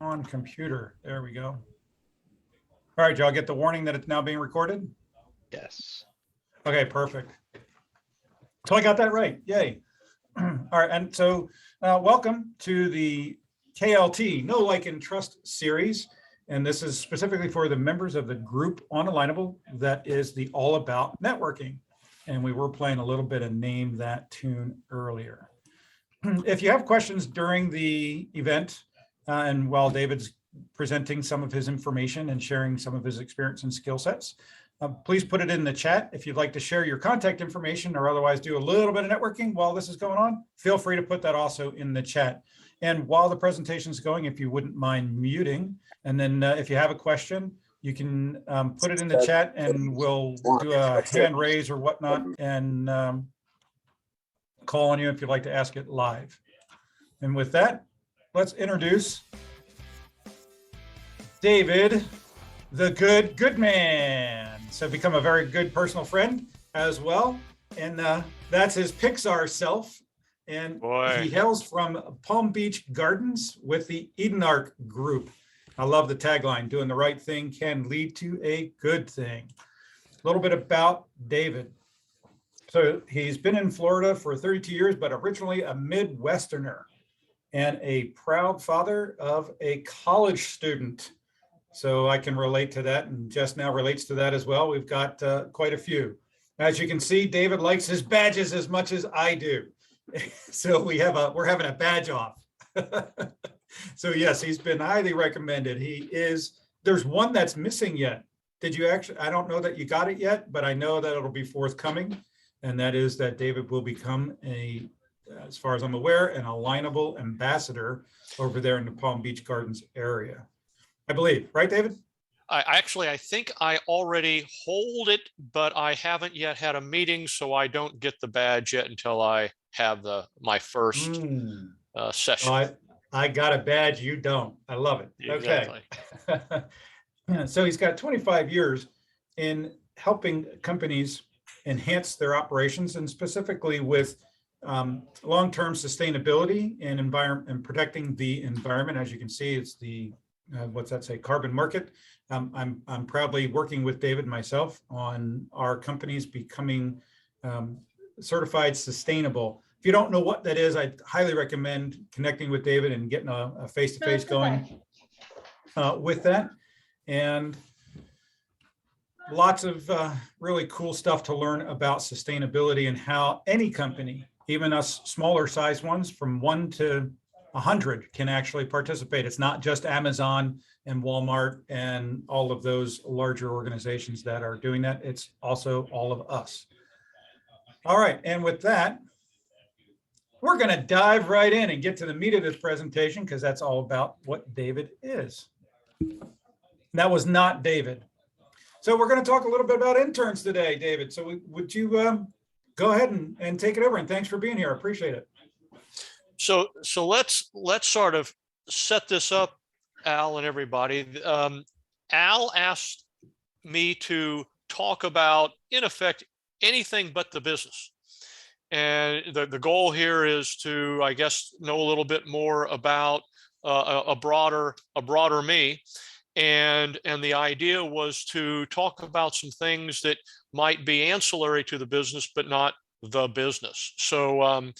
on computer. There we go. All right, y'all get the warning that it's now being recorded? Yes. Okay, perfect. So I got that right. Yay. All right, and so welcome to the KLT, Know, Like, and Trust series. And this is specifically for the members of the group on Alignable that is the All About Networking. And we were playing a little bit of Name That Tune earlier. If you have questions during the event, and while David's presenting some of his information and sharing some of his experience and skill sets, please put it in the chat. If you'd like to share your contact information or otherwise do a little bit of networking while this is going on, feel free to put that also in the chat. And while the presentation is going, if you wouldn't mind muting, and then if you have a question, you can put it in the chat and we'll do a hand raise or whatnot and call on you if you'd like to ask it live. And with that, let's introduce David, the Goodman. So become a very good personal friend as well. And that's his Pixar self. And he hails from Palm Beach Gardens with the Eden Arc Group. I love the tagline, doing the right thing can lead to a good thing. A little bit about David. So he's been in Florida for 32 years, but originally a Midwesterner and a proud father of a college student. So I can relate to that, and Jess now relates to that as well. We've got quite a few. As you can see, David likes his badges as much as I do. So we're having a badge off. So yes, he's been highly recommended. There's one that's missing yet. Did you actually, I don't know that you got it yet, but I know that it'll be forthcoming. And that is that David will become as far as I'm aware, an Alignable ambassador over there in the Palm Beach Gardens area. I believe, right, David? I think I already hold it, but I haven't yet had a meeting, so I don't get the badge yet until I have my first session. Well, I got a badge, you don't. I love it. Exactly. Okay. So he's got 25 years in helping companies enhance their operations, and specifically with long-term sustainability and protecting the environment. As you can see, it's the what's that say, carbon market. I'm proudly working with David myself on our companies becoming certified sustainable. If you don't know what that is, I highly recommend connecting with David and getting a face-to-face going with that. And lots of really cool stuff to learn about sustainability and how any company, even us smaller size ones from 1 to 100, can actually participate. It's not just Amazon and Walmart and all of those larger organizations that are doing that. It's also all of us. All right, and with that, we're going to dive right in and get to the meat of this presentation, because that's all about what David is. That was not David. So we're going to talk a little bit about interns today, David. So would you go ahead and take it over? And thanks for being here. I appreciate it. So let's sort of set this up, Al and everybody. Al asked me to talk about, in effect, anything but the business. And the goal here is to, I guess, know a little bit more about a broader me. And the idea was to talk about some things that might be ancillary to the business, but not the business. So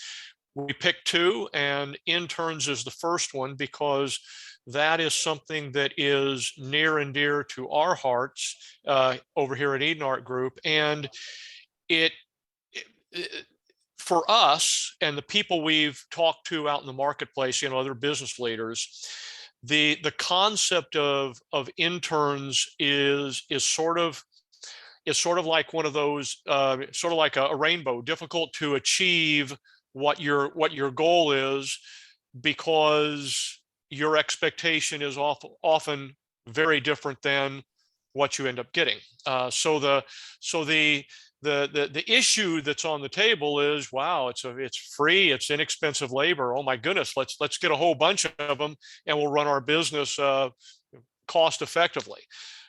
we picked two, and interns is the first one, because that is something that is near and dear to our hearts over here at Eden Arc Group. And it for us and the people we've talked to out in the marketplace, other business leaders, the concept of interns is sort of like one of those sort of like a rainbow, difficult to achieve what your goal is, because your expectation is often very different than what you end up getting. So the issue that's on the table is, wow, it's free, it's inexpensive labor. Oh my goodness, let's get a whole bunch of them and we'll run our business cost effectively.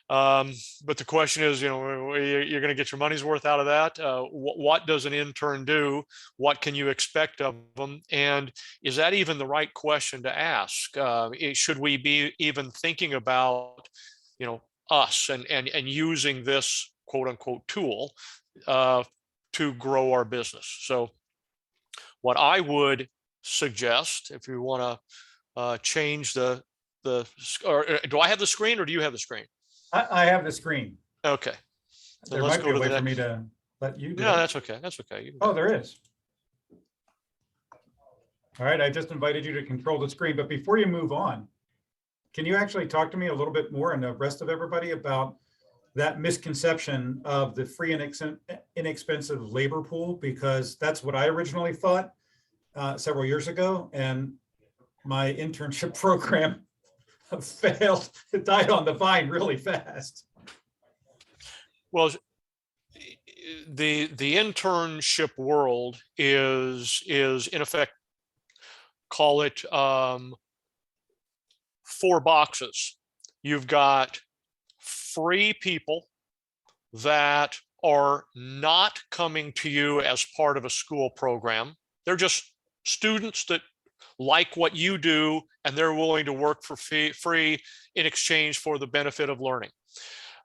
But the question is, you're going to get your money's worth out of that. What does an intern do? What can you expect of them? And is that even the right question to ask? Should we be even thinking about, us and using this quote unquote tool to grow our business? So what I would suggest, if you want to change or do I have the screen or do you have the screen? I have the screen. Okay. There might be a way for me to let you do it. No, that's okay. That's okay. Oh, there is. All right, I just invited you to control the screen, but before you move on, can you actually talk to me a little bit more and the rest of everybody about that misconception of the free and inexpensive labor pool? Because that's what I originally thought several years ago, and my internship program failed. It died on the vine really fast. Well, the internship world is in effect, call it 4 boxes. You've got free people that are not coming to you as part of a school program. They're just students that like what you do, and they're willing to work for free in exchange for the benefit of learning.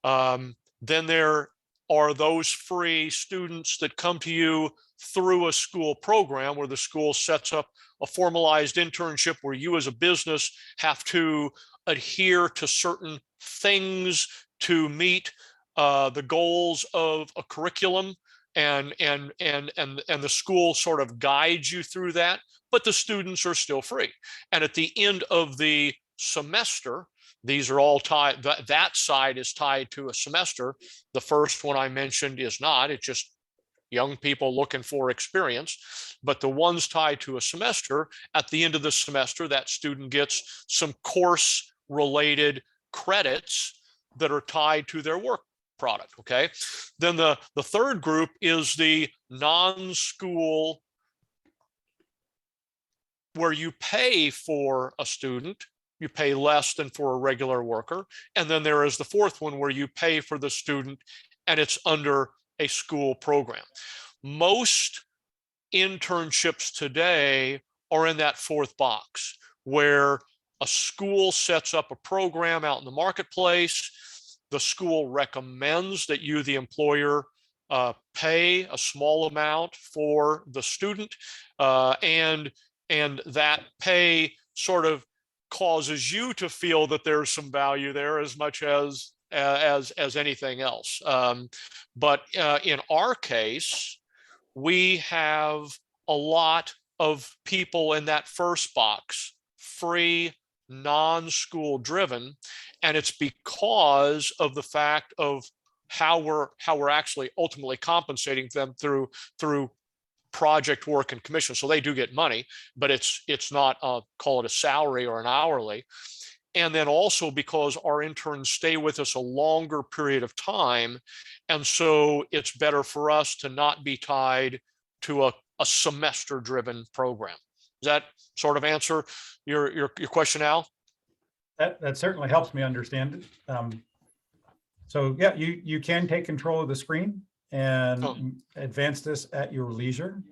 Then there are those free students that come to you through a school program where the school sets up a formalized internship where you as a business have to adhere to certain things to meet the goals of a curriculum, and the school sort of guides you through that, but the students are still free. And at the end of the semester, these are all tied, that side is tied to a semester. The first one I mentioned is not, it's just young people looking for experience. But the ones tied to a semester, at the end of the semester, that student gets some course related credits that are tied to their work product. Okay. Then the third group is the non-school, where you pay for a student, you pay less than for a regular worker. And then there is the fourth one where you pay for the student and it's under a school program. Most internships today are in that fourth box, where a school sets up a program out in the marketplace. The school recommends that you, the employer, pay a small amount for the student, and that pay sort of causes you to feel that there's some value there as much as anything else. But in our case, we have a lot of people in that first box, free, non-school driven, and it's because of the fact of how we're actually ultimately compensating them through project work and commission. So they do get money, but it's not call it a salary or an hourly. And then also because our interns stay with us a longer period of time, and so it's better for us to not be tied to a semester driven program. Does that sort of answer your question, Al? That certainly helps me understand it. So yeah, you can take control of the screen and advance this at your leisure.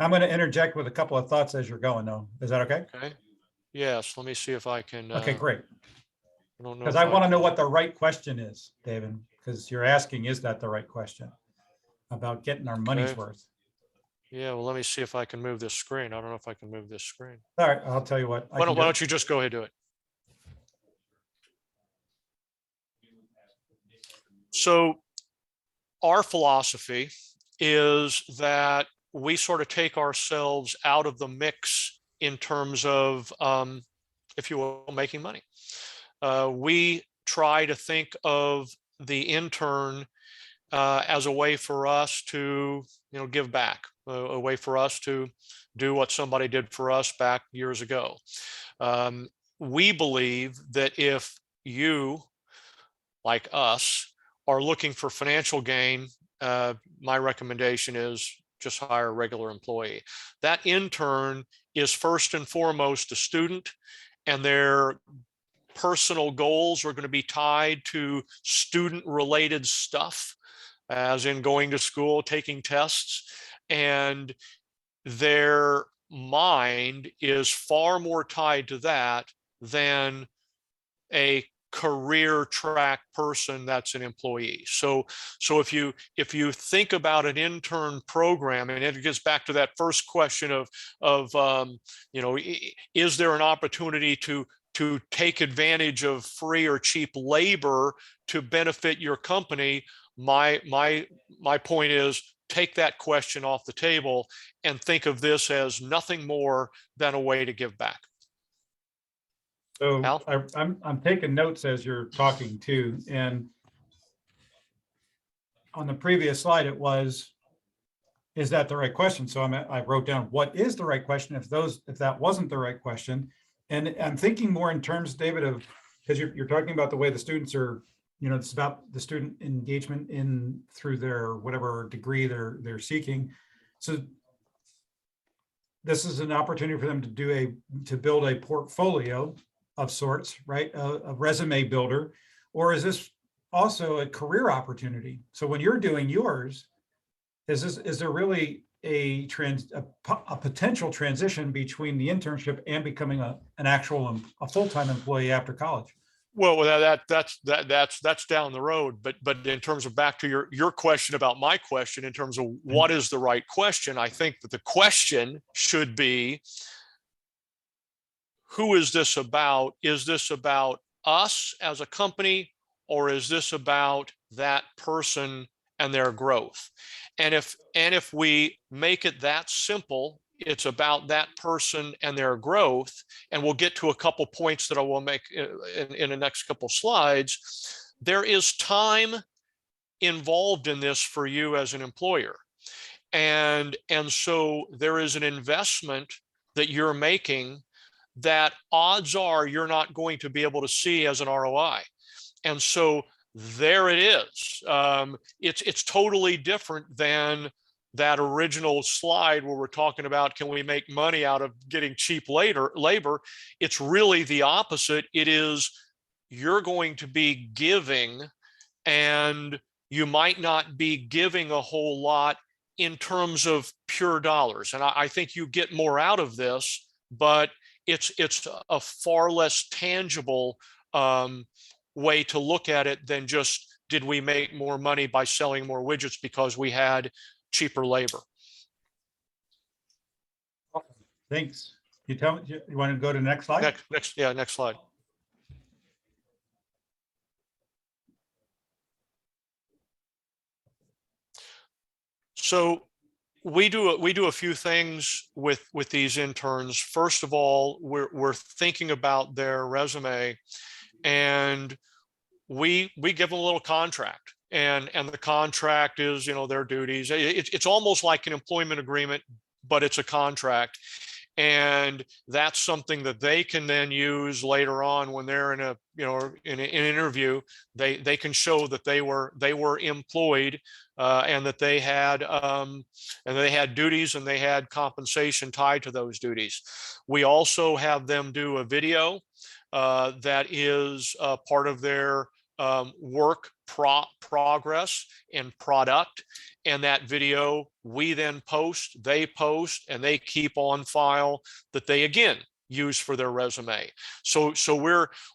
I'm going to interject with a couple of thoughts as you're going, though. Is that okay? Okay. Yes. Let me see if I can. Okay, great. I don't know, because I want to know what the right question is, David, because you're asking, is that the right question about getting our money's worth? Yeah, well, let me see if I can move this screen. I don't know if I can move this screen. All right, I'll tell you what. Why don't you just go ahead and do it? So our philosophy is that we sort of take ourselves out of the mix in terms of, if you will, making money. We try to think of the intern as a way for us to, give back, a way for us to do what somebody did for us back years ago. We believe that if you, like us, are looking for financial gain, my recommendation is just hire a regular employee. That intern is first and foremost a student, and their personal goals are going to be tied to student related stuff, as in going to school, taking tests, and their mind is far more tied to that than a career track person that's an employee. So if you think about an intern program, and it gets back to that first question of is there an opportunity to take advantage of free or cheap labor to benefit your company? My point is, take that question off the table and think of this as nothing more than a way to give back. So I'm taking notes as you're talking too, and on the previous slide it was, is that the right question? So I wrote down, what is the right question if that wasn't the right question? And I'm thinking more in terms, David, of, because you're talking about the way the students are, it's about the student engagement through their whatever degree they're seeking. So this is an opportunity for them to build a portfolio of sorts, right? A resume builder, or is this also a career opportunity? So when you're doing yours, is there really a potential transition between the internship and becoming a full-time employee after college? Well, that's down the road, but in terms of back to your question about my question, in terms of what is the right question, I think that the question should be, who is this about? Is this about us as a company, or is this about that person and their growth? And if we make it that simple, it's about that person and their growth, and we'll get to a couple points that I will make in the next couple slides. There is time involved in this for you as an employer, and so there is an investment that you're making that odds are you're not going to be able to see as an ROI. And so there it is. It's totally different than that original slide where we're talking about, can we make money out of getting cheap labor? It's really the opposite. It is, you're going to be giving, and you might not be giving a whole lot in terms of pure dollars. And I think you get more out of this, but it's a far less tangible way to look at it than just, did we make more money by selling more widgets because we had cheaper labor? Thanks. You want to go to the next slide? Next slide. So we do a few things with these interns. First of all, we're thinking about their resume, and we give them a little contract, and the contract is, their duties. It's almost like an employment agreement, but it's a contract. And that's something that they can then use later on when they're in an interview. They can show that they were employed, and that they had duties and they had compensation tied to those duties. We also have them do a video that is part of their work progress and product. And that video we then post, they post, and they keep on file, that they again use for their resume. So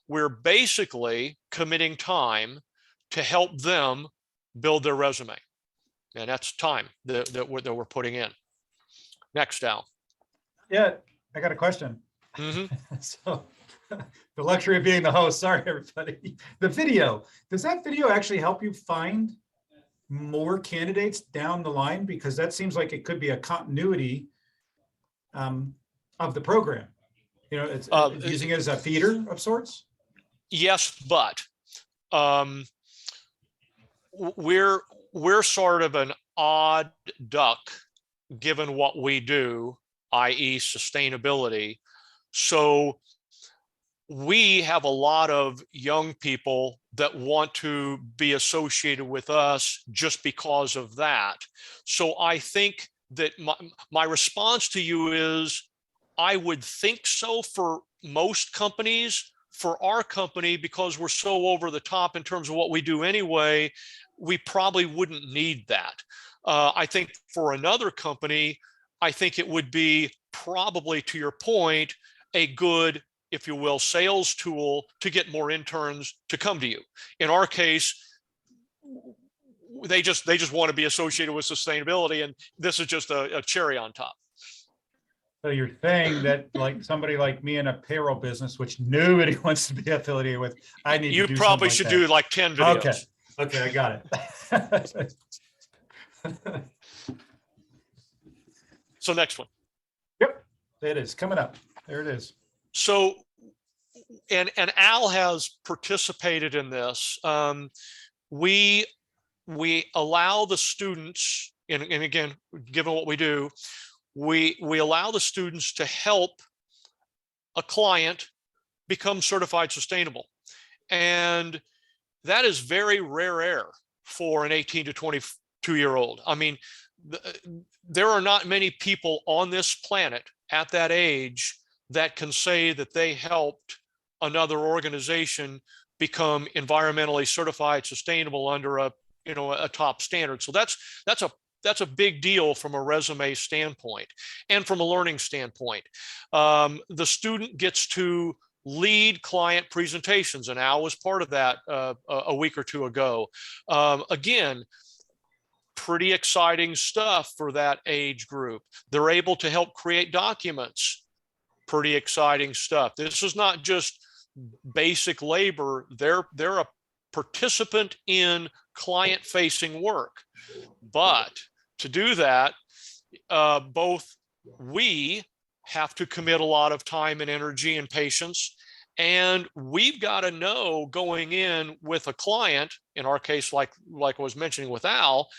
we're basically committing time to help them build their resume, and that's time that we're putting in. Next, Al. Yeah, I got a question. Mm-hmm. So the luxury of being the host. Sorry, everybody. The video, does that video actually help you find more candidates down the line? Because that seems like it could be a continuity of the program. It's using it as a feeder of sorts. Yes, but we're sort of an odd duck given what we do, i.e. sustainability. So we have a lot of young people that want to be associated with us just because of that. So I think that my response to you is, I would think so for most companies, for our company, because we're so over the top in terms of what we do anyway, we probably wouldn't need that. I think for another company, I think it would be probably, to your point, a good, if you will, sales tool to get more interns to come to you. In our case, they just want to be associated with sustainability, and this is just a cherry on top. So you're saying that, like, somebody like me in a payroll business, which nobody wants to be affiliated with, I need You to do probably something should like do like 10 videos. Okay, I got it. So next one. Yep, it is coming up. There it is. So, and Al has participated in this. We allow the students, and again, given what we do, we allow the students to help a client become certified sustainable. And that is very rare air for an 18 to 22-year-old. I mean, there are not many people on this planet at that age that can say that they helped another organization become environmentally certified sustainable under a top standard. So that's a big deal from a resume standpoint and from a learning standpoint. The student gets to lead client presentations, and Al was part of that a week or two ago. Again, pretty exciting stuff for that age group. They're able to help create documents. Pretty exciting stuff. This is not just basic labor. They're a participant in client-facing work. But to do that, both we have to commit a lot of time and energy and patience, and we've got to know going in with a client, in our case, like I was mentioning with Al,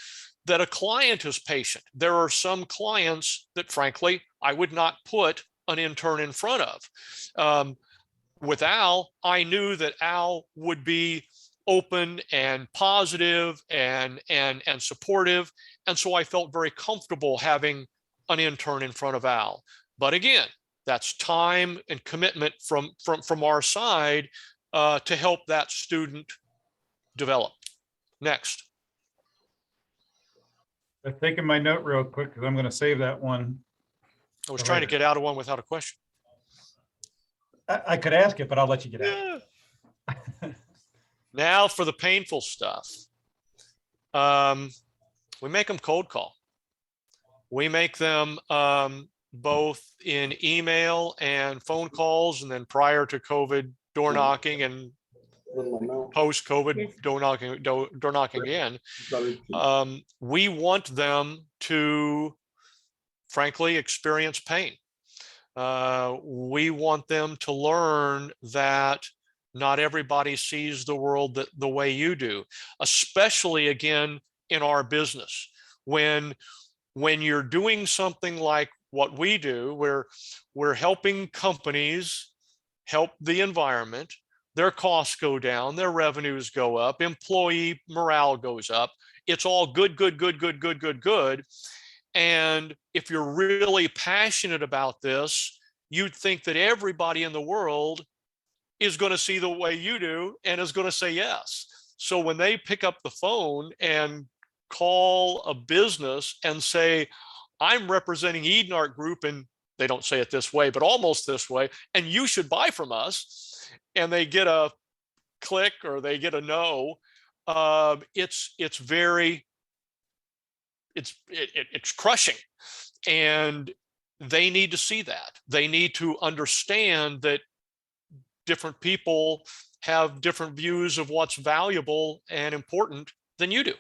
that a client is patient. There are some clients that, frankly, I would not put an intern in front of. With Al, I knew that Al would be open and positive and supportive, and so I felt very comfortable having an intern in front of Al. But again, that's time and commitment from our side to help that student develop. Next. I'm taking my note real quick because I'm going to save that one. I was trying to get out of one without a question. I could ask it, but I'll let you get out. Now for the painful stuff. We make them cold call. We make them both in email and phone calls, and then prior to COVID, door knocking, and post-COVID, door knocking again. We want them to, frankly, experience pain. We want them to learn that not everybody sees the world the way you do, especially, again, in our business. When you're doing something like what we do, where we're helping companies help the environment, their costs go down, their revenues go up, employee morale goes up. It's all good. And if you're really passionate about this, you'd think that everybody in the world is going to see the way you do and is going to say yes. So when they pick up the phone and call a business and say, I'm representing Edenart Group, and they don't say it this way, but almost this way, and you should buy from us, and they get a click or they get a no, it's crushing. And they need to see that. They need to understand that different people have different views of what's valuable and important than you do.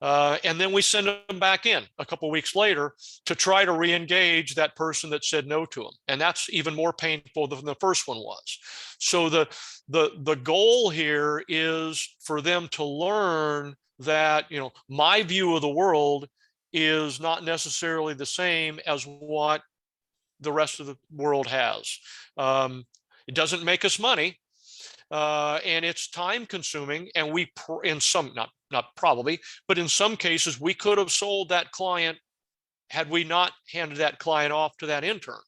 And then we send them back in a couple of weeks later to try to re-engage that person that said no to them. And that's even more painful than the first one was. So the goal here is for them to learn that, my view of the world is not necessarily the same as what the rest of the world has. It doesn't make us money, and it's time consuming. And we, in some, not probably, but in some cases, we could have sold that client had we not handed that client off to that intern.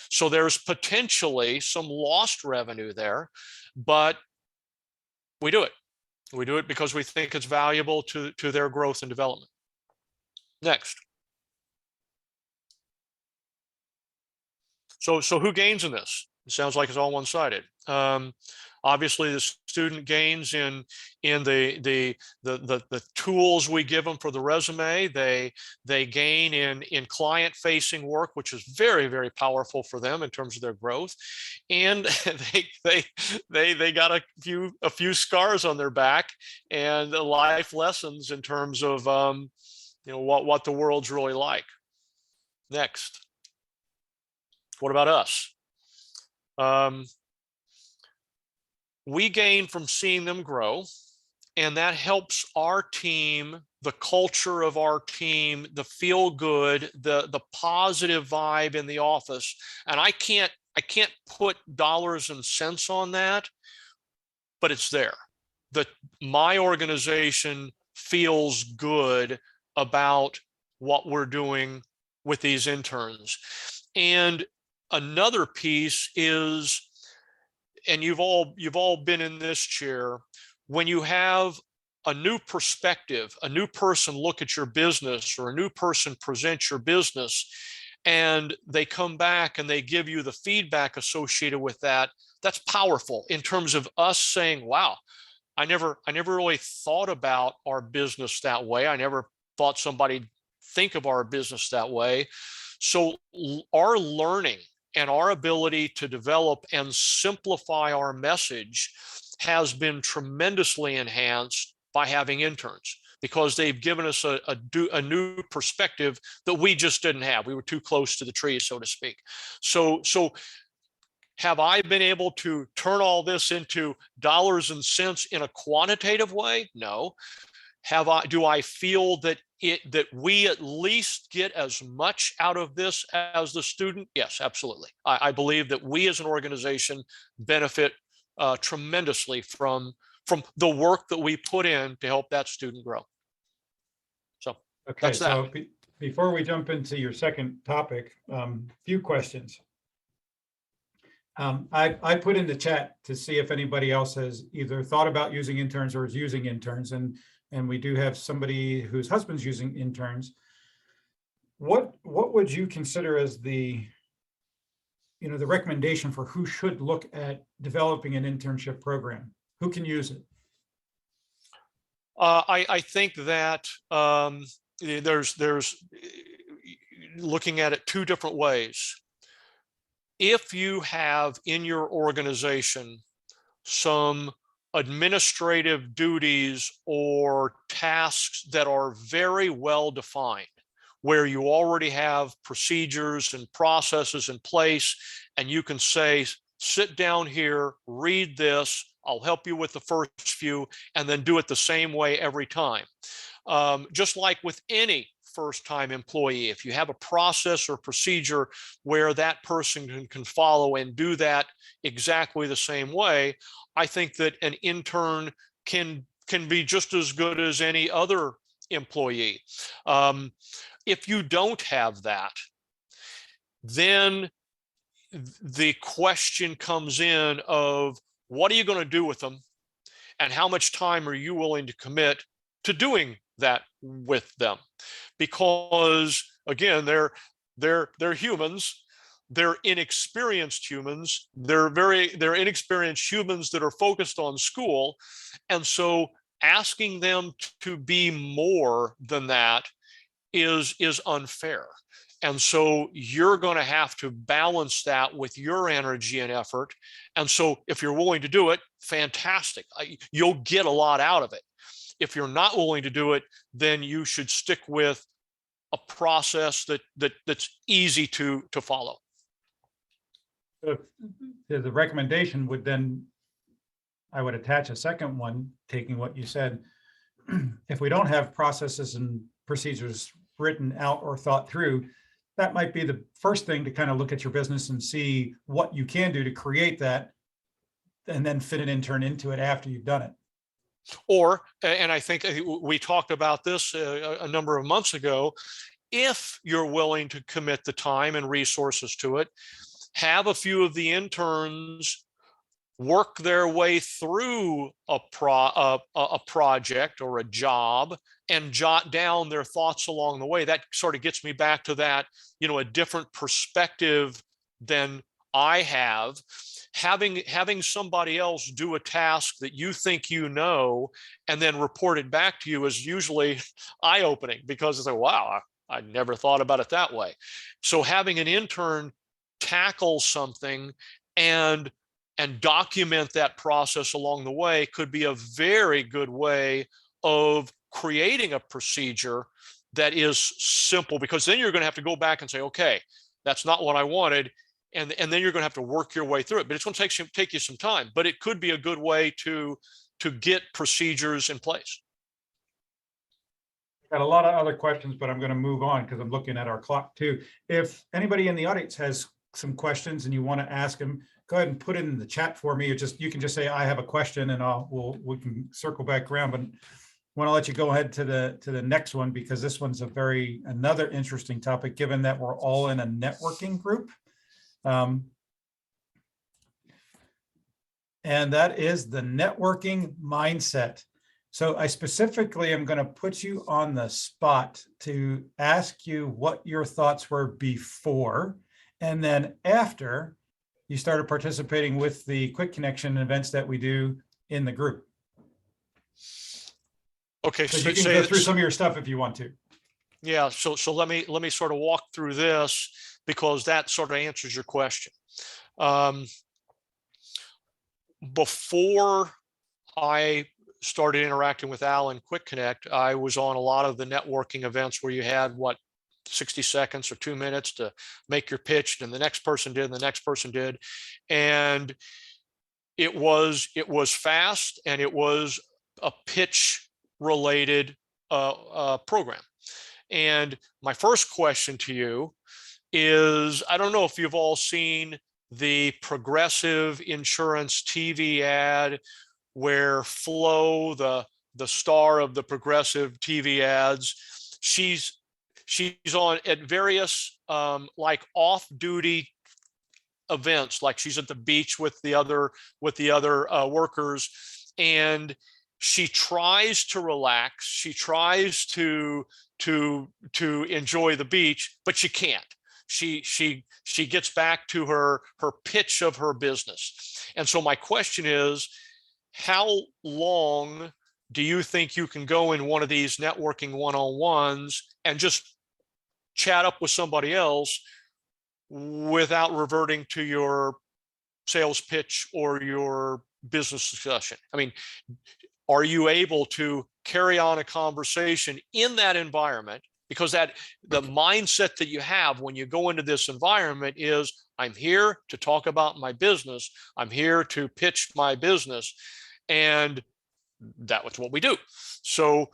So there's potentially some lost revenue there. but we do it. We do it because we think it's valuable to their growth and development. Next. So who gains in this? It sounds like it's all one-sided. Obviously, the student gains in the tools we give them for the resume. They gain in client-facing work, which is very, very powerful for them in terms of their growth. And they got a few scars on their back and life lessons in terms of what the world's really like. Next. What about us? We gain from seeing them grow, and that helps our team, the culture of our team, the feel good, the positive vibe in the office. And I can't put dollars and cents on that, but it's there. My organization feels good about what we're doing with these interns. And another piece is, and you've all been in this chair, when you have a new perspective, a new person look at your business, or a new person present your business, and they come back and they give you the feedback associated with that, that's powerful in terms of us saying, wow, I never really thought about our business that way. I never thought somebody'd think of our business that way. So our learning and our ability to develop and simplify our message has been tremendously enhanced by having interns, because they've given us a new perspective that we just didn't have. We were too close to the tree, so to speak. So have I been able to turn all this into dollars and cents in a quantitative way? No. Do I feel that we at least get as much out of this as the student? Yes, absolutely. I believe that we as an organization benefit tremendously from the work that we put in to help that student grow. So okay, that's that. So before we jump into your second topic, few questions. I put in the chat to see if anybody else has either thought about using interns or is using interns, and we do have somebody whose husband's using interns. What would you consider as the recommendation for who should look at developing an internship program? Who can use it? I think that there's looking at it two different ways. If you have in your organization some administrative duties or tasks that are very well defined, where you already have procedures and processes in place, and you can say, sit down here, read this, I'll help you with the first few, and then do it the same way every time. Just like with any first-time employee, if you have a process or procedure where that person can follow and do that exactly the same way, I think that an intern can be just as good as any other employee. If you don't have that, then the question comes in of, what are you going to do with them, and how much time are you willing to commit to doing that with them? Because again, they're humans. They're inexperienced humans. They're inexperienced humans that are focused on school. And so asking them to be more than that is unfair. And so you're going to have to balance that with your energy and effort. And so if you're willing to do it, fantastic. You'll get a lot out of it. If you're not willing to do it, then you should stick with a process that's easy to follow. The recommendation would then, I would attach a second one, taking what you said. If we don't have processes and procedures written out or thought through, that might be the first thing to kind of look at your business and see what you can do to create that, and then fit an intern into it after you've done it. Or, and I think we talked about this a number of months ago, if you're willing to commit the time and resources to it, have a few of the interns work their way through a project or a job and jot down their thoughts along the way. That sort of gets me back to that, a different perspective than I have. Having somebody else do a task that you think and then report it back to you is usually eye-opening, because it's like, wow, I never thought about it that way. So having an intern tackle something and document that process along the way could be a very good way of creating a procedure that is simple, because then you're going to have to go back and say, okay, that's not what I wanted. And then you're going to have to work your way through it. But it's going to take you some time. But it could be a good way to get procedures in place. Got a lot of other questions, but I'm going to move on because I'm looking at our clock too. If anybody in the audience has some questions and you want to ask them, go ahead and put it in the chat for me. You can just say, I have a question, and we can circle back around. But I want to let you go ahead to the next one, because this one's another interesting topic, given that we're all in a networking group. And that is the networking mindset. So I specifically am going to put you on the spot to ask you what your thoughts were before, and then after you started participating with the quick connection events that we do in the group. Okay, so you can go through some of your stuff if you want to. Yeah, so let me sort of walk through this, because that sort of answers your question. Before I started interacting with Al in Quick Connect, I was on a lot of the networking events where you had 60 seconds or 2 minutes to make your pitch, and the next person did, and the next person did. And it was fast, and it was a pitch related program. And my first question to you is, I don't know if you've all seen the Progressive Insurance TV ad where Flo, the star of the Progressive TV ads, she's on at various like off-duty events, like she's at the beach with the other workers, and she tries to relax, she tries to enjoy the beach, but she can't. She gets back to her pitch of her business. And so my question is, how long do you think you can go in one of these networking one-on-ones and just chat up with somebody else without reverting to your sales pitch or your business discussion? I mean, are you able to carry on a conversation in that environment? Because the mindset that you have when you go into this environment is, I'm here to talk about my business. I'm here to pitch my business. And that was what we do. So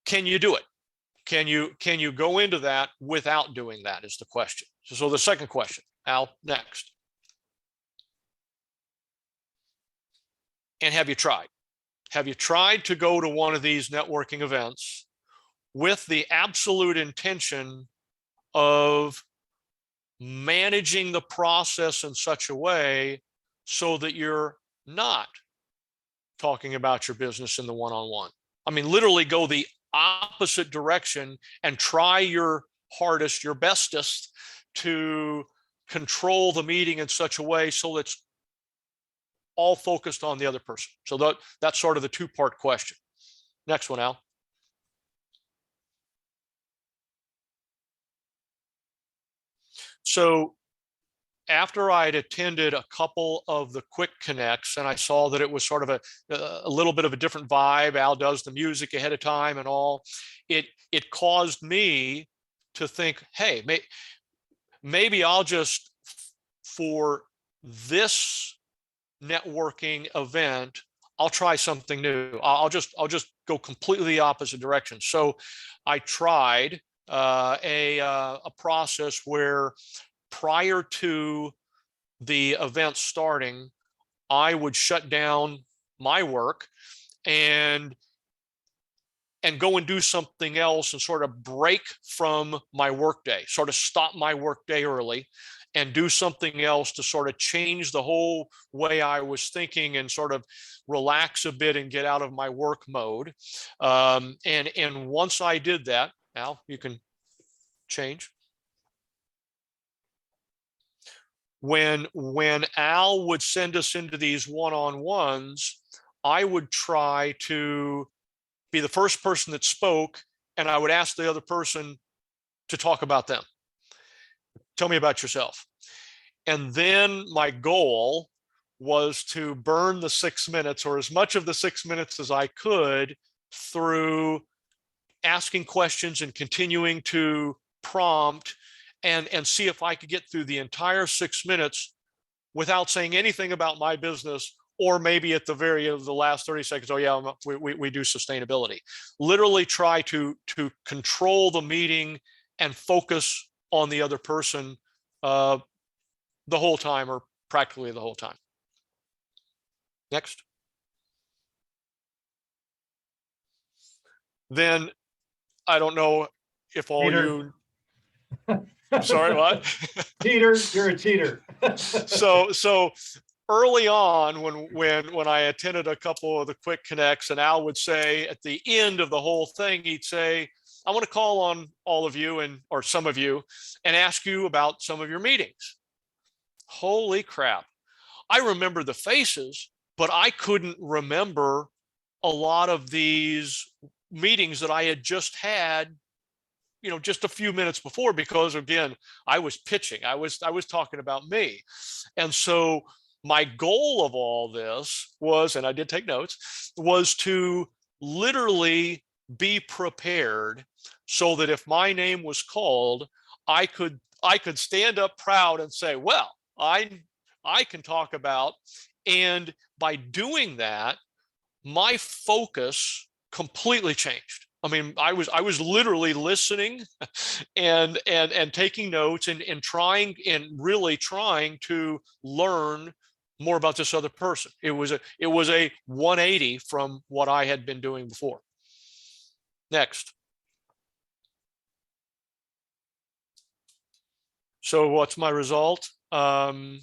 can you do it? Can you go into that without doing that is the question. So the second question, Al, next. And have you tried? Have you tried to go to one of these networking events with the absolute intention of managing the process in such a way so that you're not talking about your business in the one-on-one? I mean, literally go the opposite direction and try your hardest, your bestest to control the meeting in such a way so it's all focused on the other person. So that's sort of the two-part question. Next one, Al. So after I'd attended a couple of the quick connects and I saw that it was sort of a little bit of a different vibe, Al does the music ahead of time and all, it caused me to think, hey, maybe I'll just, for this networking event, I'll try something new. I'll just go completely the opposite direction. So I tried a process where prior to the event starting, I would shut down my work and go and do something else and sort of break from my workday, sort of stop my workday early and do something else to sort of change the whole way I was thinking and sort of relax a bit and get out of my work mode. And once I did that, Al, you can change. When Al would send us into these one-on-ones, I would try to be the first person that spoke, and I would ask the other person to talk about them. Tell me about yourself. And then my goal was to burn the 6 minutes, or as much of the 6 minutes as I could, through asking questions and continuing to prompt and see if I could get through the entire 6 minutes without saying anything about my business, or maybe at the the last 30 seconds, oh yeah, we do sustainability. Literally try to control the meeting and focus on the other person the whole time, or practically the whole time. Next. Then I don't know if all Peter. you, sorry, what? Cheater, you're a cheater. So early on, when I attended a couple of the quick connects, and Al would say at the end of the whole thing, he'd say, I want to call on all of you or some of you and ask you about some of your meetings. Holy crap. I remember the faces, but I couldn't remember a lot of these meetings that I had just had, just a few minutes before, because again, I was pitching, I was talking about me. And so my goal of all this was, and I did take notes, was to literally be prepared so that if my name was called, I could stand up proud and say, well, I can talk about. And by doing that, my focus completely changed. I mean, I was literally listening and taking notes and really trying to learn more about this other person. It was a 180 from what I had been doing before. Next. So what's my result? I've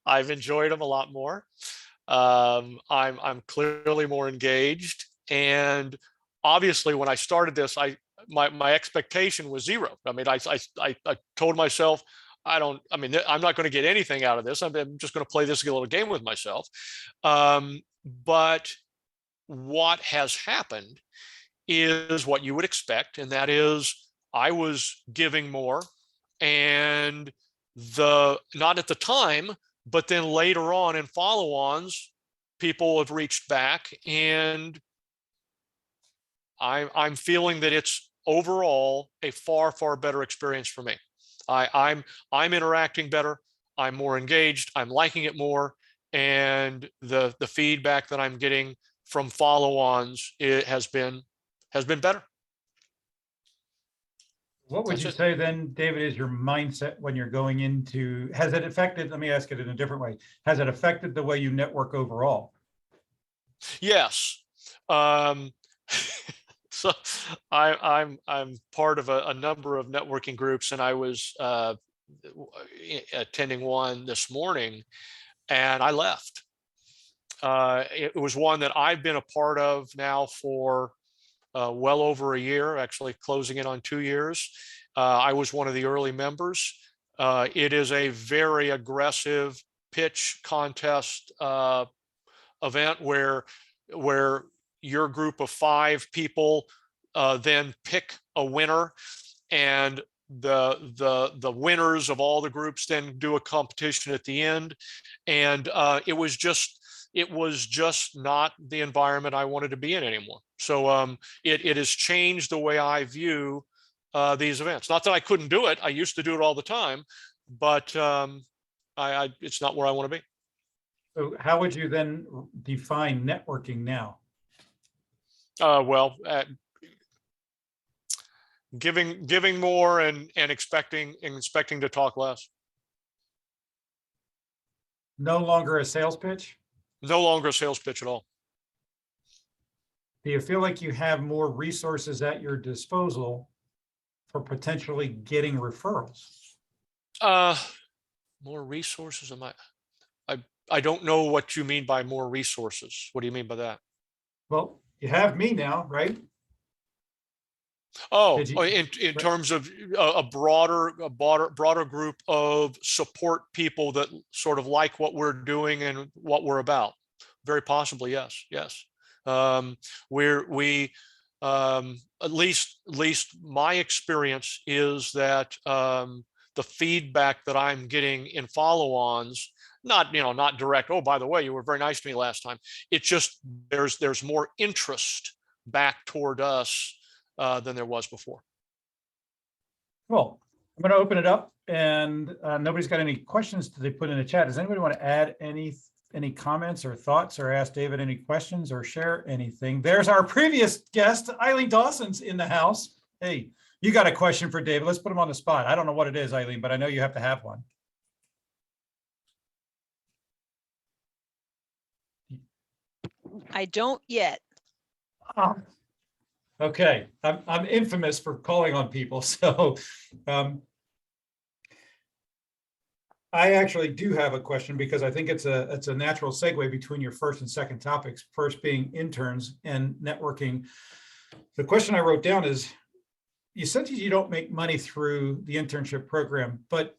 enjoyed them a lot more. I'm clearly more engaged, and obviously when I started this, my expectation was zero. I mean, I told myself, I'm not going to get anything out of this. I'm just going to play this little game with myself. But what has happened is what you would expect, and that is I was giving more, and not at the time, but then later on in follow-ons, people have reached back, and I'm feeling that it's overall a far, far better experience for me. I'm interacting better. I'm more engaged. I'm liking it more, and the feedback that I'm getting from follow-ons, it has been better. What would you say then, David, is your mindset when you're going into, has it affected, let me ask it in a different way. Has it affected the way you network overall? Yes. So I'm part of a number of networking groups, and I was attending one this morning, and I left. It was one that I've been a part of now for well over a year, actually closing in on 2 years. I was one of the early members. It is a very aggressive pitch contest event where your group of 5 people then pick a winner, and the winners of all the groups then do a competition at the end. And it was just not the environment I wanted to be in anymore. So it has changed the way I view these events. Not that I couldn't do it. I used to do it all the time, but it's not where I want to be. So how would you then define networking now? Well, giving more and expecting to talk less. No longer a sales pitch? No longer a sales pitch at all. Do you feel like you have more resources at your disposal for potentially getting referrals? More resources. I don't know what you mean by more resources. What do you mean by that? Well, you have me now, right? Oh, Did you? in Right. terms of a broader group of support people that sort of like what we're doing and what we're about. Very possibly, yes, yes. We at least my experience is that the feedback that I'm getting in follow-ons, not direct. Oh, by the way, you were very nice to me last time. It's just there's more interest back toward us than there was before. Well, I'm going to open it up, and nobody's got any questions that they put in the chat. Does anybody want to add any comments or thoughts, or ask David any questions, or share anything? There's our previous guest, Eileen Dawson's in the house. Hey, you got a question for David? Let's put him on the spot. I don't know what it is, Eileen, but I know you have to have one. I don't yet. Okay, I'm infamous for calling on people, so I actually do have a question, because I think it's a natural segue between your first and second topics, first being interns and networking. The question I wrote down is, you said you don't make money through the internship program, but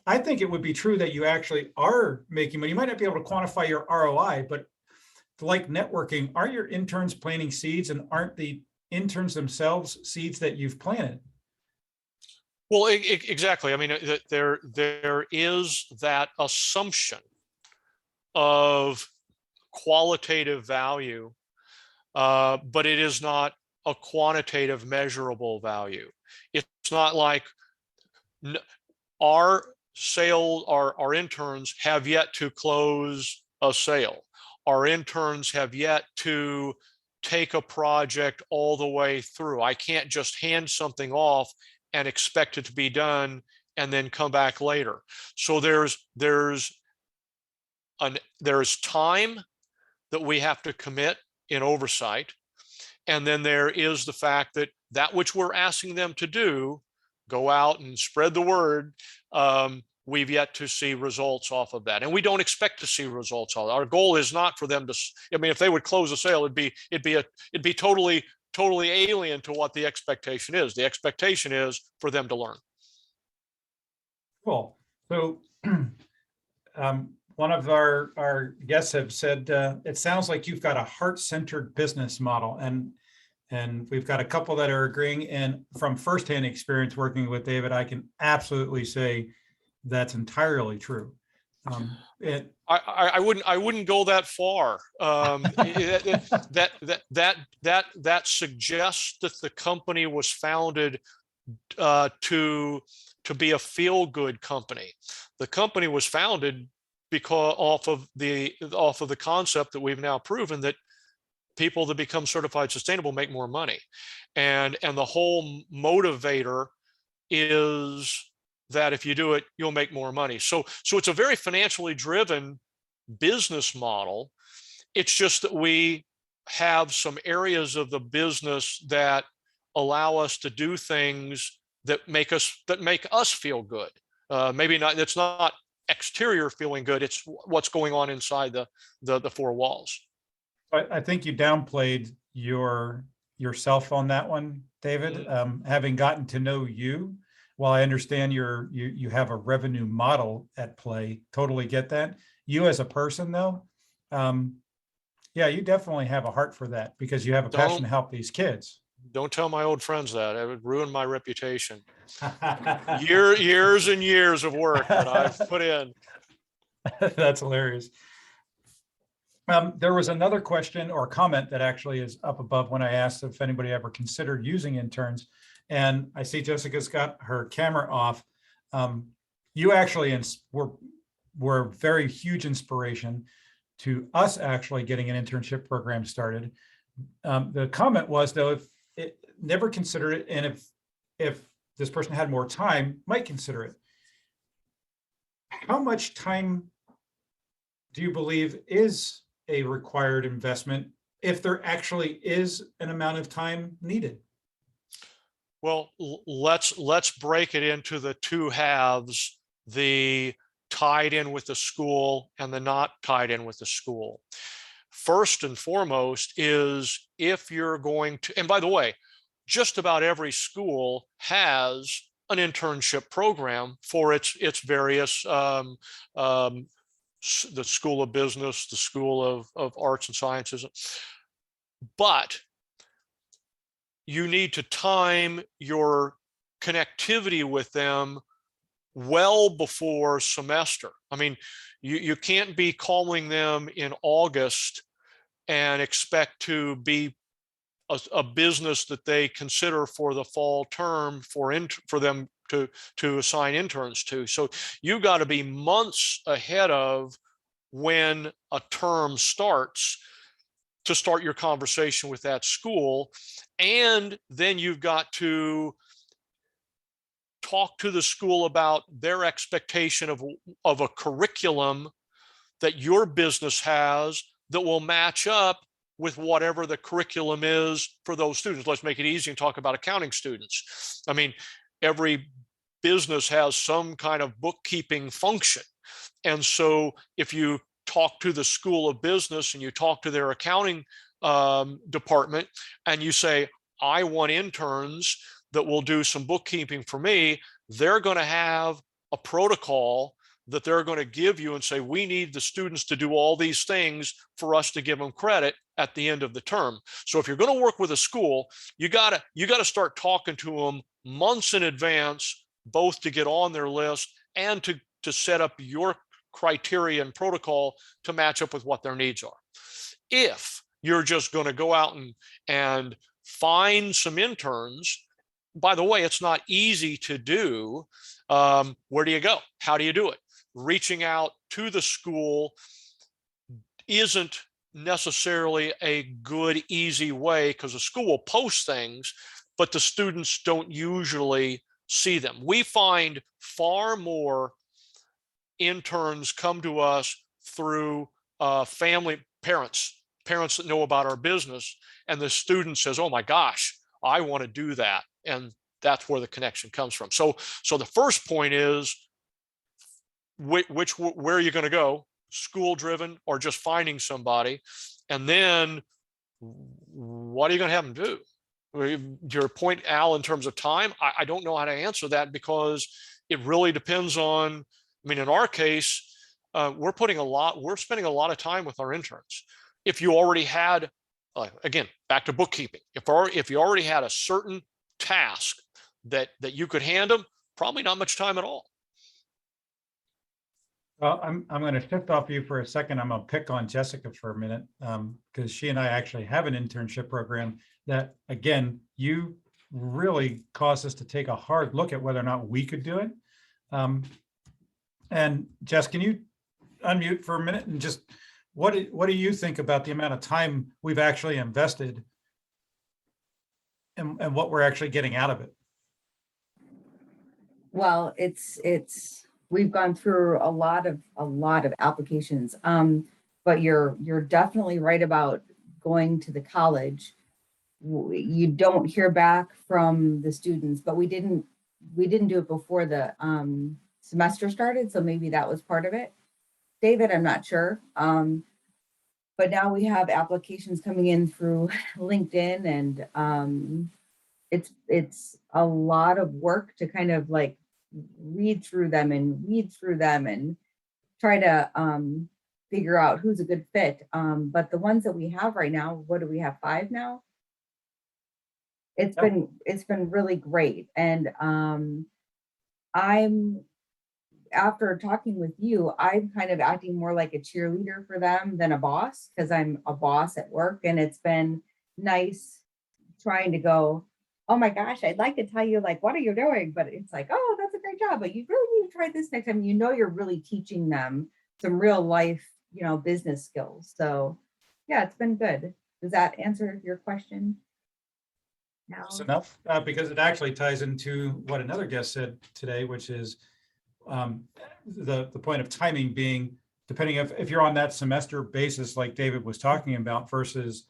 I think it would be true that you actually are making money. You might not be able to quantify your ROI, but like networking, aren't your interns planting seeds, and aren't the interns themselves seeds that you've planted? Well, exactly. I mean, there is that assumption of qualitative value, but it is not a quantitative measurable value. It's not like our interns have yet to close a sale. Our interns have yet to take a project all the way through. I can't just hand something off and expect it to be done and then come back later. So there's time that we have to commit in oversight. And then there is the fact that which we're asking them to do, go out and spread the word, we've yet to see results off of that. And we don't expect to see results off. Our goal is not for them to, I mean, if they would close a sale, it'd be totally alien to what the expectation is. The expectation is for them to learn. Cool. So one of our guests have said, it sounds like you've got a heart-centered business model, and we've got a couple that are agreeing. And from firsthand experience working with David, I can absolutely say that's entirely true. I wouldn't go that far. That suggests that the company was founded to be a feel-good company. The company was founded because off of the concept that we've now proven that people that become certified sustainable make more money, and the whole motivator is that if you do it, you'll make more money. So it's a very financially driven business model. It's just that we have some areas of the business that allow us to do things that make us feel good. Maybe not. It's not exterior feeling good. It's what's going on inside the four walls. I think you downplayed yourself on that one, David. Having gotten to know you, while I understand you have a revenue model at play, totally get that. You as a person, though, yeah, you definitely have a heart for that, because you have a passion to help these kids. Don't tell my old friends that. It would ruin my reputation. Years and years of work that I've put in. That's hilarious. There was another question or comment that actually is up above when I asked if anybody ever considered using interns. And I see Jessica's got her camera off. You actually were very huge inspiration to us actually getting an internship program started. The comment was, though, if it never considered it, and if this person had more time, might consider it. How much time do you believe is a required investment, if there actually is an amount of time needed? Well, let's break it into the two halves, the tied in with the school and the not tied in with the school. First and foremost is if you're going to, and by the way, just about every school has an internship program for its various the School of Business, the School of Arts and Sciences, but you need to time your connectivity with them well before semester. I mean, you can't be calling them in August and expect to be a business that they consider for the fall term for them to assign interns to. So you got to be months ahead of when a term starts to start your conversation with that school. And then you've got to talk to the school about their expectation of a curriculum that your business has that will match up with whatever the curriculum is for those students. Let's make it easy and talk about accounting students. I mean, every business has some kind of bookkeeping function. And so if you talk to the School of Business and you talk to their accounting department and you say, I want interns that will do some bookkeeping for me, they're going to have a protocol that they're going to give you and say, we need the students to do all these things for us to give them credit at the end of the term. So if you're going to work with a school, you got to start talking to them months in advance, both to get on their list and to set up your criteria and protocol to match up with what their needs are. If you're just going to go out and find some interns, by the way, it's not easy to do. Where do you go? How do you do it? Reaching out to the school isn't necessarily a good, easy way because the school will post things, but the students don't usually see them. We find far more interns come to us through parents that know about our business, and the student says, oh my gosh, I want to do that. And that's where the connection comes from. So the first point is where are you going to go? School driven or just finding somebody? And then what are you going to have them do? Your point, Al, in terms of time, I don't know how to answer that because it really depends on, I mean, in our case, we're spending a lot of time with our interns. If you already had, again, back to bookkeeping, if you already had a certain task that you could hand them, probably not much time at all. Well, I'm going to shift off you for a second. I'm going to pick on Jessica for a minute because she and I actually have an internship program that, again, you really caused us to take a hard look at whether or not we could do it. And Jess, can you unmute for a minute and just what do you think about the amount of time we've actually invested and what we're actually getting out of it? Well, we've gone through a lot of applications. But you're definitely right about going to the college. You don't hear back from the students, but we didn't do it before the semester started, so maybe that was part of it. David, I'm not sure. But now we have applications coming in through LinkedIn, and it's a lot of work to kind of like read through them and try to figure out who's a good fit. But the ones that we have right now, what do we have? 5 now? It's been really great. And after talking with you, I'm kind of acting more like a cheerleader for them than a boss, because I'm a boss at work, and it's been nice trying to go, oh my gosh, I'd like to tell you, like, what are you doing? But it's like, oh, that's a great job, but you really need to try this next time. You're really teaching them some real life, business skills. So yeah, it's been good. Does that answer your question? Close enough, because it actually ties into what another guest said today, which is the point of timing being depending if you're on that semester basis, like David was talking about, versus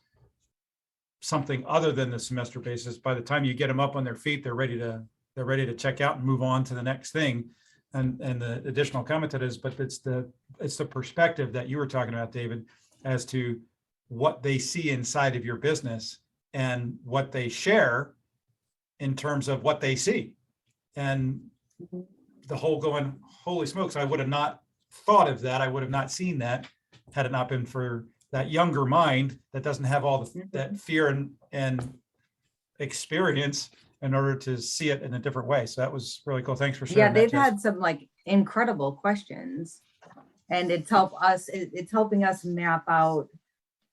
something other than the semester basis. By the time you get them up on their feet, they're ready to check out and move on to the next thing. And the additional comment to this, but it's the perspective that you were talking about, David, as to what they see inside of your business and what they share in terms of what they see. And the whole going, holy smokes, I would have not thought of that. I would have not seen that had it not been for that younger mind that doesn't have all that fear and experience in order to see it in a different way. So that was really cool. Thanks for sharing. Yeah, they've had some like incredible questions, and it's helping us map out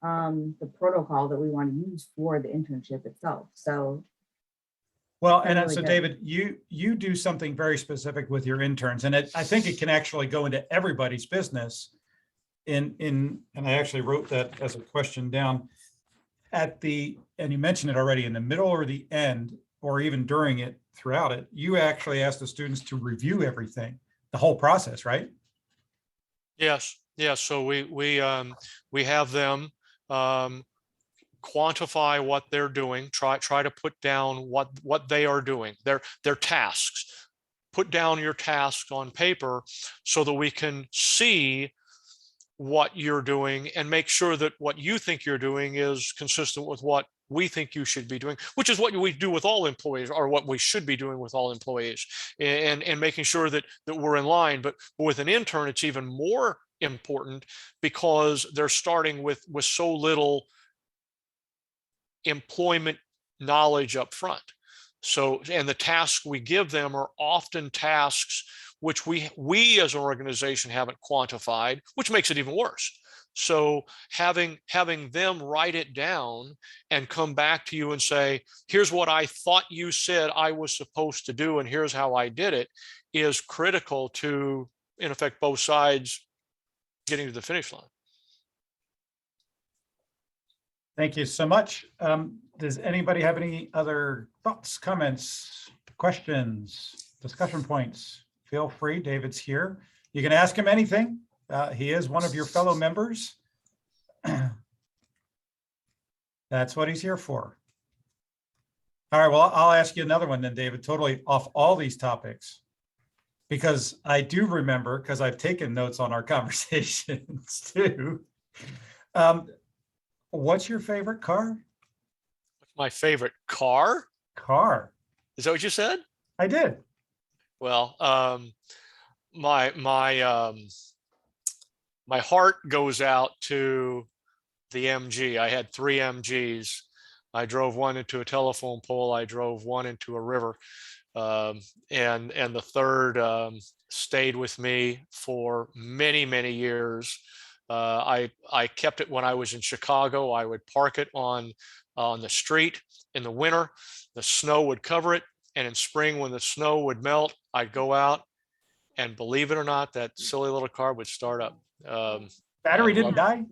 the protocol that we want to use for the internship itself. So well, and really so good. David, you do something very specific with your interns, and I think it can actually go into everybody's business. And I actually wrote that as a question down and you mentioned it already, in the middle or the end, or even during it, throughout it, you actually ask the students to review everything, the whole process, right? Yes. So we have them quantify what they're doing, try to put down what they are doing, their tasks. Put down your tasks on paper so that we can see what you're doing and make sure that what you think you're doing is consistent with what we think you should be doing, which is what we do with all employees, or what we should be doing with all employees, and making sure that we're in line. But with an intern, it's even more important because they're starting with so little employment knowledge up front. So, and the tasks we give them are often tasks which we as an organization haven't quantified, which makes it even worse. So having them write it down and come back to you and say, here's what I thought you said I was supposed to do, and here's how I did it, is critical to, in effect, both sides getting to the finish line. Thank you so much. Does anybody have any other thoughts, comments, questions, discussion points? Feel free. David's here. You can ask him anything. He is one of your fellow members. That's what he's here for. All right, well, I'll ask you another one then, David, totally off all these topics, because I do remember, because I've taken notes on our conversations too. What's your favorite car? My favorite car? Car. Is that what you said? I did. Well, my heart goes out to the MG. I had 3 MGs. I drove one into a telephone pole. I drove one into a river. And the third stayed with me for many, many years. I kept it when I was in Chicago. I would park it on the street in the winter. The snow would cover it. And in spring, when the snow would melt, I'd go out, and believe it or not, that silly little car would start up. Battery didn't die?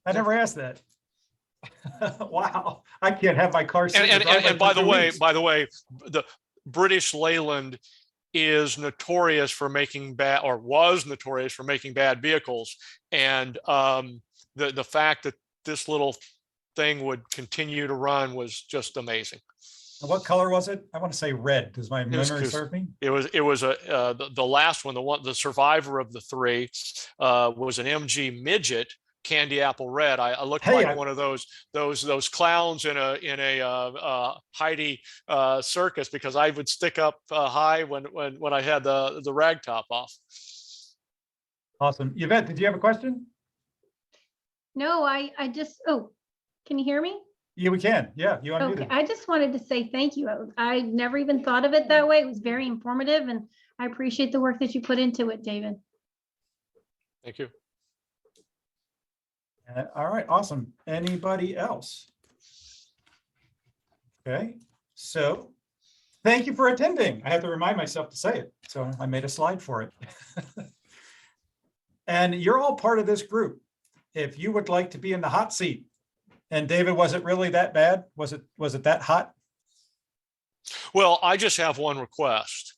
I never asked that. Wow. I can't have my car sitting and by the way, the British Leyland is notorious for making bad, or was notorious for making bad vehicles. And the fact that this little thing would continue to run was just amazing. What color was it? I want to say red. Does my memory serve me? It was the last one, the survivor of the 3 was an MG midget, candy apple red. I looked like one of those clowns in a Heidi circus, because I would stick up high when I had the rag top off. Awesome. Yvette, did you have a question? No, I just, can you hear me? Yeah, we can. Yeah, you want to do that? I just wanted to say thank you. I never even thought of it that way. It was very informative, and I appreciate the work that you put into it, David. Thank you. All right, awesome. Anybody else? Okay, so thank you for attending. I have to remind myself to say it, so I made a slide for it. And you're all part of this group. If you would like to be in the hot seat, and David, was it really that bad? Was it that hot? Well, I just have one request.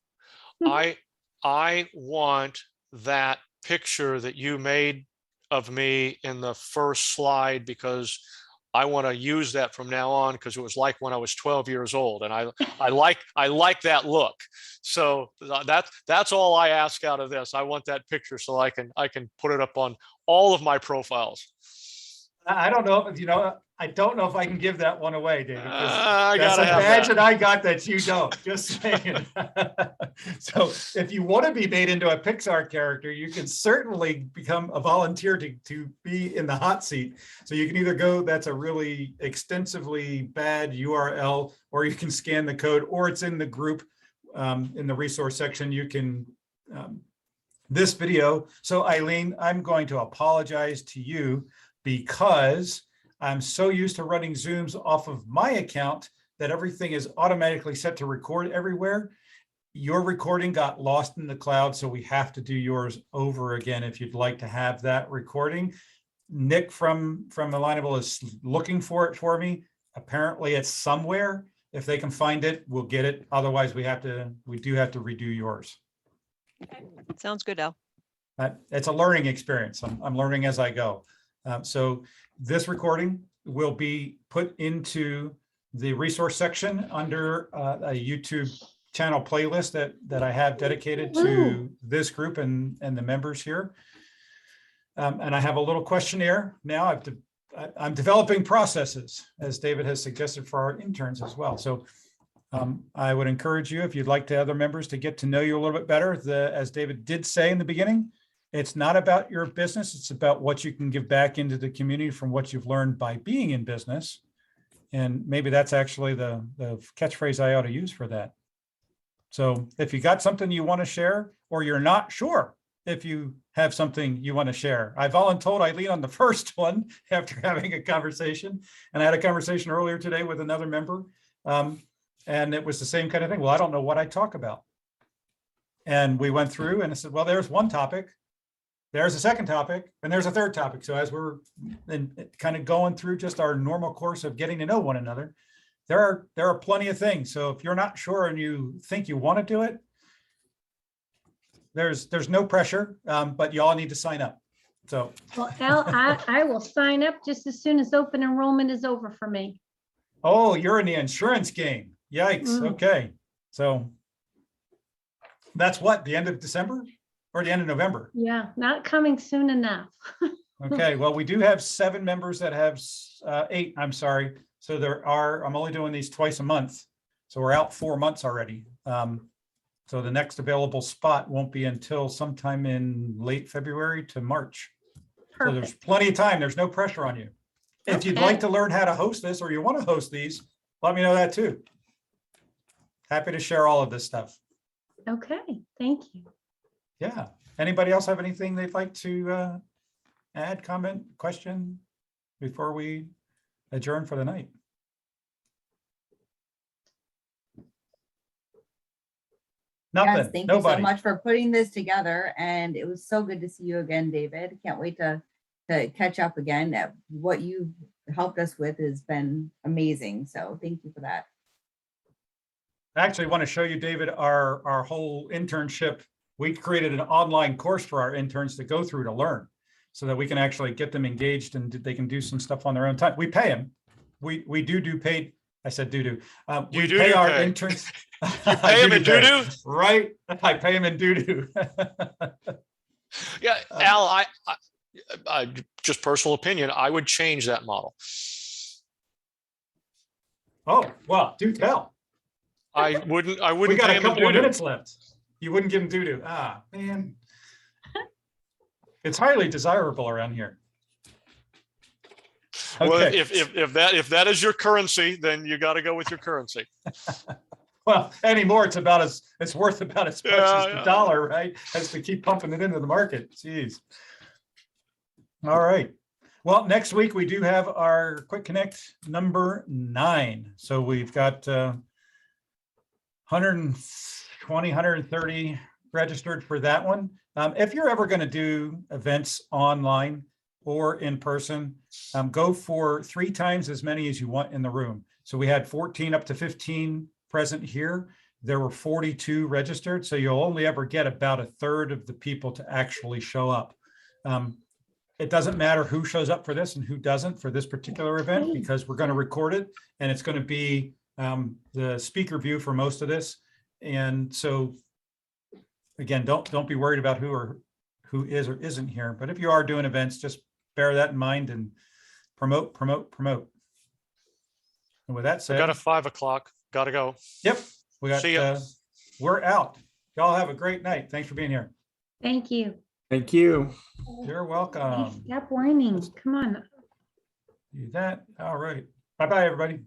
I want that picture that you made of me in the first slide, because I want to use that from now on because it was like when I was 12 years old, and I like that look. So that's all I ask out of this. I want that picture so I can put it up on all of my profiles. I don't know if, I don't know if I can give that one away, David, because I that's a gotta have badge that. that I got that you don't, just saying. So if you want to be made into a Pixar character, you can certainly become a volunteer to be in the hot seat. So you can either go, that's a really extensively bad URL, or you can scan the code, or it's in the group in the resource section. You can this video. So Eileen, I'm going to apologize to you because I'm so used to running Zooms off of my account that everything is automatically set to record everywhere. Your recording got lost in the cloud, so we have to do yours over again if you'd like to have that recording. Nick from Alignable is looking for it for me. Apparently it's somewhere. If they can find it, we'll get it. Otherwise, we do have to redo yours. Okay. Sounds good, Al. It's a learning experience. I'm learning as I go. So this recording will be put into the resource section under a YouTube channel playlist that I have dedicated to this group and the members here. And I have a little questionnaire now. I'm developing processes, as David has suggested, for our interns as well. So I would encourage you, if you'd like the other members to get to know you a little bit better, as David did say in the beginning, it's not about your business. It's about what you can give back into the community from what you've learned by being in business. And maybe that's actually the catchphrase I ought to use for that. So if you got something you want to share, or you're not sure if you have something you want to share. I voluntold Eileen on the first one after having a conversation. And I had a conversation earlier today with another member. And it was the same kind of thing. Well, I don't know what I talk about. And we went through and I said, well, there's one topic. There's a second topic, and there's a third topic. So as we're kind of going through just our normal course of getting to know one another, there are plenty of things. So if you're not sure and you think you want to do it, there's no pressure, but you all need to sign up. So, Well, Al, I will sign up just as soon as open enrollment is over for me. oh, you're in the insurance game. Yikes. Okay. So that's what, the end of December or the end of November? Yeah, not coming soon enough. Okay, well, we do have 7 members that have 8, I'm sorry. So I'm only doing these twice a month. So we're out 4 months already. So the next available spot won't be until sometime in late February to March. So there's plenty of time. There's no pressure on you. If you'd like to learn how to host this, or you want to host these, let me know that too. Happy to share all of this stuff. Okay, thank you. Yeah. Anybody else have anything they'd like to add, comment, question before we adjourn for the night? Nothing. Yes, thank Nobody. you so much for putting this together. And it was so good to see you again, David. Can't wait to catch up again. What you helped us with has been amazing. So thank you for that. I actually want to show you, David, our whole internship. We created an online course for our interns to go through to learn so that we can actually get them engaged and they can do some stuff on their own time. We pay them. We do paid. I said do. We pay our interns. You pay them in doo-doo? Right. I pay them in doo-doo. Yeah, Al, I just personal opinion, I would change that model. Oh, well, do tell. I wouldn't We got pay a them in couple of doo-doo. minutes left. You wouldn't give them doo-doo. Ah, man. It's highly desirable around here. Well, Okay. if that is your currency, then you got to go with your currency. Well, anymore, it's worth about as much as the Yeah. dollar, right? As to keep pumping it into the market. Jeez. All right. Well, next week we do have our Quick Connect number 9. So we've got 120, 130 registered for that one. If you're ever going to do events online or in person, go for 3 times as many as you want in the room. So we had 14 up to 15 present here. There were 42 registered. So you'll only ever get about 1/3 of the people to actually show up. it doesn't matter who shows up for this and who doesn't for this particular event, Okay. because we're going to record it and it's going to be the speaker view for most of this. And so again, don't be worried about who is or isn't here. But if you are doing events, just bear that in mind and promote. And with that I said, got a 5 o'clock. Gotta go. yep, we got, See ya. we're out. Y'all have a great night. Thanks for being here. Thank you. Thank you. You're welcome. Stop whining. Come on. Do that. All right. Bye-bye, everybody.